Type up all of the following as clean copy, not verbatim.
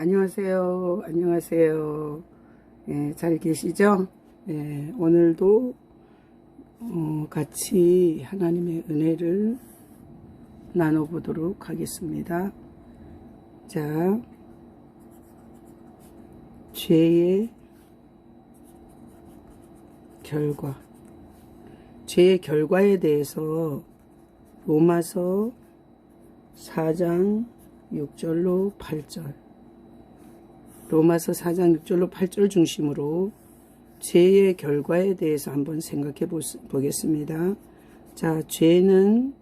안녕하세요. 안녕하세요. 잘 계시죠? 오늘도 같이 하나님의 은혜를 나눠보도록 하겠습니다. 자, 죄의 결과. 죄의 결과에 대해서 로마서 4장 6절로 8절, 로마서 4장 6절로 8절 중심으로 죄의 결과에 대해서 한번 생각해 보겠습니다. 자, 죄는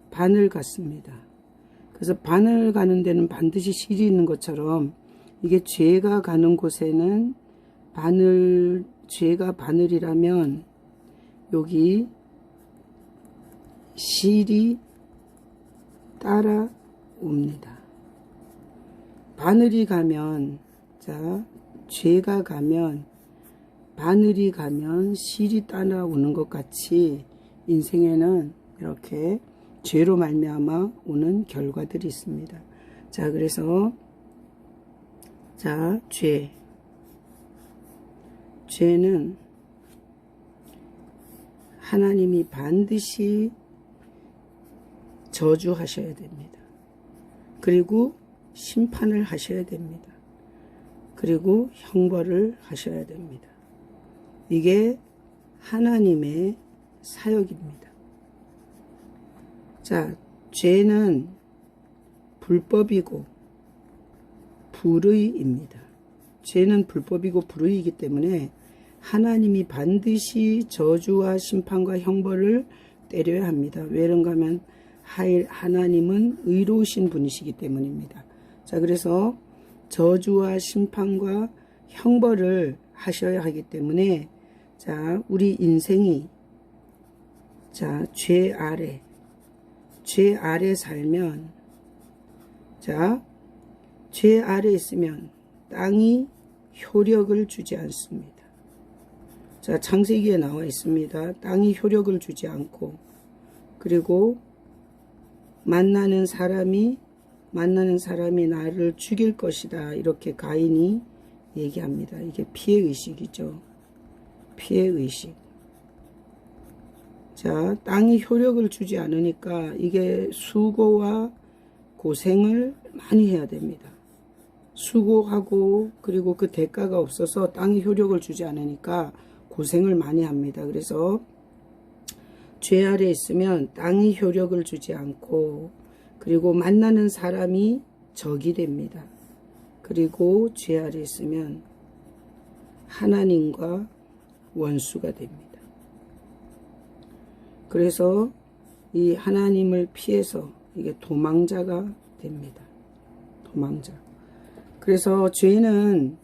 바늘 같습니다. 그래서 바늘 가는 데는 반드시 실이 있는 것처럼 이게 죄가 가는 곳에는 죄가 바늘이라면 여기 실이 따라옵니다. 바늘이 가면, 자, 죄가 가면, 바늘이 가면 실이 따라오는 것 같이 인생에는 이렇게 죄로 말미암아 오는 결과들이 있습니다. 자, 그래서 자, 죄는 하나님이 반드시 저주하셔야 됩니다. 그리고 심판을 하셔야 됩니다. 그리고 형벌을 하셔야 됩니다. 이게 하나님의 사역입니다. 자, 죄는 불법이고 불의입니다. 죄는 불법이고 불의이기 때문에 하나님이 반드시 저주와 심판과 형벌을 때려야 합니다. 왜 그런가 하면 하나님은 의로우신 분이시기 때문입니다. 자, 그래서 저주와 심판과 형벌을 하셔야 하기 때문에, 자, 우리 인생이, 자, 죄 아래 살면, 자, 죄 아래 있으면 땅이 효력을 주지 않습니다. 자, 창세기에 나와 있습니다. 땅이 효력을 주지 않고, 그리고 만나는 사람이 나를 죽일 것이다. 이렇게 가인이 얘기합니다. 이게 피해의식이죠. 피해의식. 자, 땅이 효력을 주지 않으니까 이게 수고와 고생을 많이 해야 됩니다. 수고하고 그리고 그 대가가 없어서 땅이 효력을 주지 않으니까 고생을 많이 합니다. 그래서 죄 아래 있으면 땅이 효력을 주지 않고, 그리고 만나는 사람이 적이 됩니다. 그리고 죄 아래 있으면 하나님과 원수가 됩니다. 그래서 이 하나님을 피해서 이게 도망자가 됩니다. 도망자. 그래서 죄는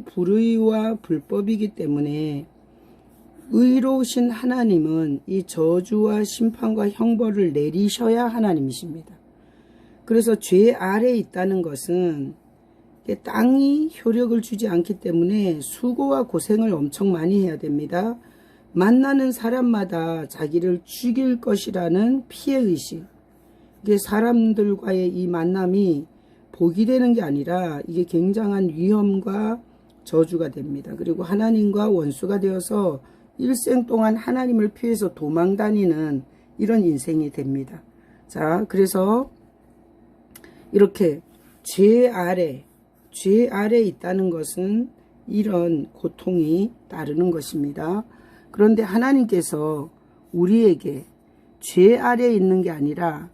불의와 불법이기 때문에 의로우신 하나님은 이 저주와 심판과 형벌을 내리셔야 하나님이십니다. 그래서 죄 아래에 있다는 것은 땅이 효력을 주지 않기 때문에 수고와 고생을 엄청 많이 해야 됩니다. 만나는 사람마다 자기를 죽일 것이라는 피해의식. 이게 사람들과의 이 만남이 복이 되는 게 아니라 이게 굉장한 위험과 저주가 됩니다. 그리고 하나님과 원수가 되어서 일생 동안 하나님을 피해서 도망다니는 이런 인생이 됩니다. 자, 그래서 이렇게 죄 아래 있다는 것은 이런 고통이 따르는 것입니다. 그런데 하나님께서 우리에게 죄 아래에 있는 게 아니라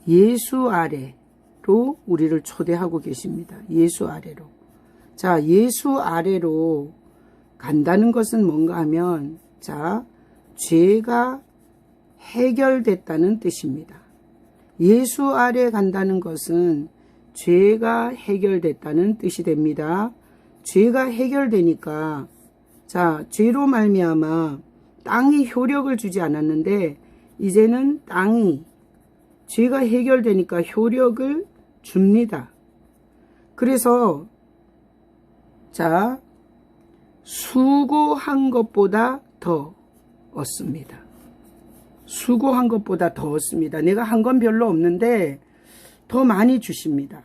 예수 아래로 우리를 초대하고 계십니다. 예수 아래로. 자, 예수 아래로 간다는 것은 뭔가 하면, 자, 죄가 해결됐다는 뜻입니다. 예수 아래 간다는 것은 죄가 해결됐다는 뜻이 됩니다. 죄가 해결되니까, 자, 죄로 말미암아 땅이 효력을 주지 않았는데 이제는 죄가 해결되니까 효력을 줍니다. 그래서, 자, 수고한 것보다 더 얻습니다. 수고한 것보다 더 얻습니다. 내가 한 건 별로 없는데 더 많이 주십니다.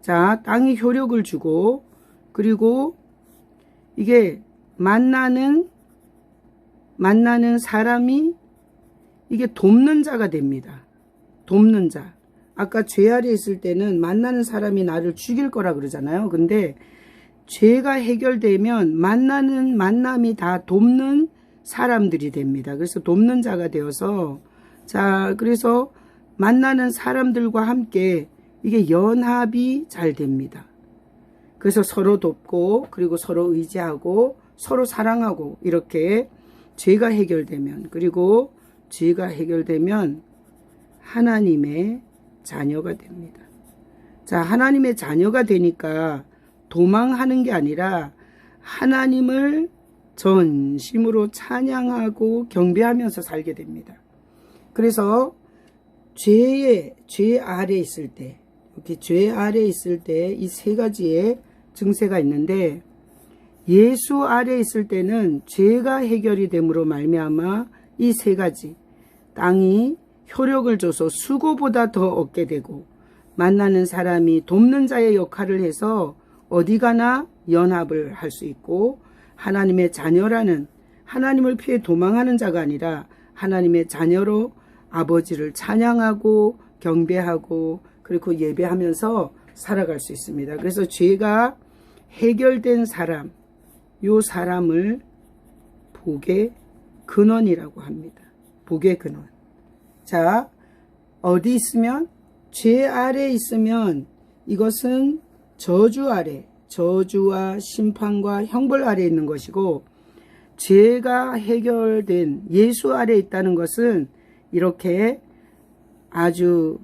자, 땅이 효력을 주고, 그리고 이게 만나는 사람이 이게 돕는 자가 됩니다. 돕는 자. 아까 죄 아래 있을 때는 만나는 사람이 나를 죽일 거라 그러잖아요. 근데 죄가 해결되면 만남이 다 돕는 사람들이 됩니다. 그래서 돕는 자가 되어서, 자, 그래서 만나는 사람들과 함께 이게 연합이 잘 됩니다. 그래서 서로 돕고, 그리고 서로 의지하고, 서로 사랑하고, 이렇게 죄가 해결되면, 그리고 죄가 해결되면 하나님의 자녀가 됩니다. 자, 하나님의 자녀가 되니까 도망하는 게 아니라 하나님을 전심으로 찬양하고 경배하면서 살게 됩니다. 그래서 죄 아래 있을 때, 이렇게 죄 아래 있을 때 이 세 가지의 증세가 있는데, 예수 아래 있을 때는 죄가 해결이 됨으로 말미암아 이 세 가지, 땅이 효력을 줘서 수고보다 더 얻게 되고, 만나는 사람이 돕는 자의 역할을 해서 어디 가나 연합을 할 수 있고, 하나님의 자녀라는, 하나님을 피해 도망하는 자가 아니라 하나님의 자녀로 아버지를 찬양하고 경배하고 그리고 예배하면서 살아갈 수 있습니다. 그래서 죄가 해결된 사람, 요 사람을 복의 근원이라고 합니다. 복의 근원. 자, 어디 있으면, 죄 아래 있으면 이것은 저주 아래, 저주와 심판과 형벌 아래 있는 것이고, 죄가 해결된 예수 아래 있다는 것은 이렇게 아주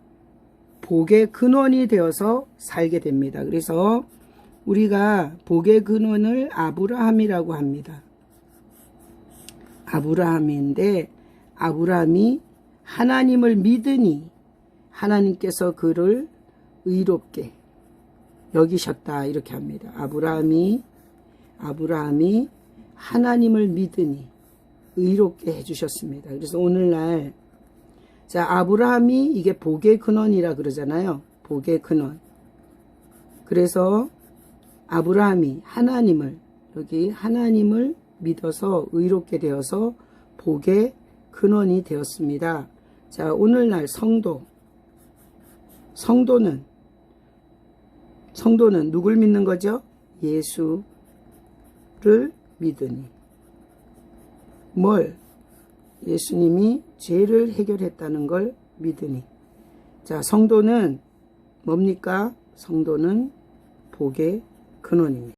복의 근원이 되어서 살게 됩니다. 그래서 우리가 복의 근원을 아브라함이라고 합니다. 아브라함인데, 아브라함이 하나님을 믿으니 하나님께서 그를 의롭게 여기셨다, 이렇게 합니다. 아브라함이 하나님을 믿으니 의롭게 해주셨습니다. 그래서 오늘날, 자, 아브라함이 이게 복의 근원이라 그러잖아요. 복의 근원. 그래서 아브라함이 여기 하나님을 믿어서 의롭게 되어서 복의 근원이 되었습니다. 자, 오늘날 성도는 누굴 믿는 거죠? 예수를 믿으니. 예수님이 죄를 해결했다는 걸 믿으니. 자, 성도는 뭡니까? 성도는 복의 근원입니다.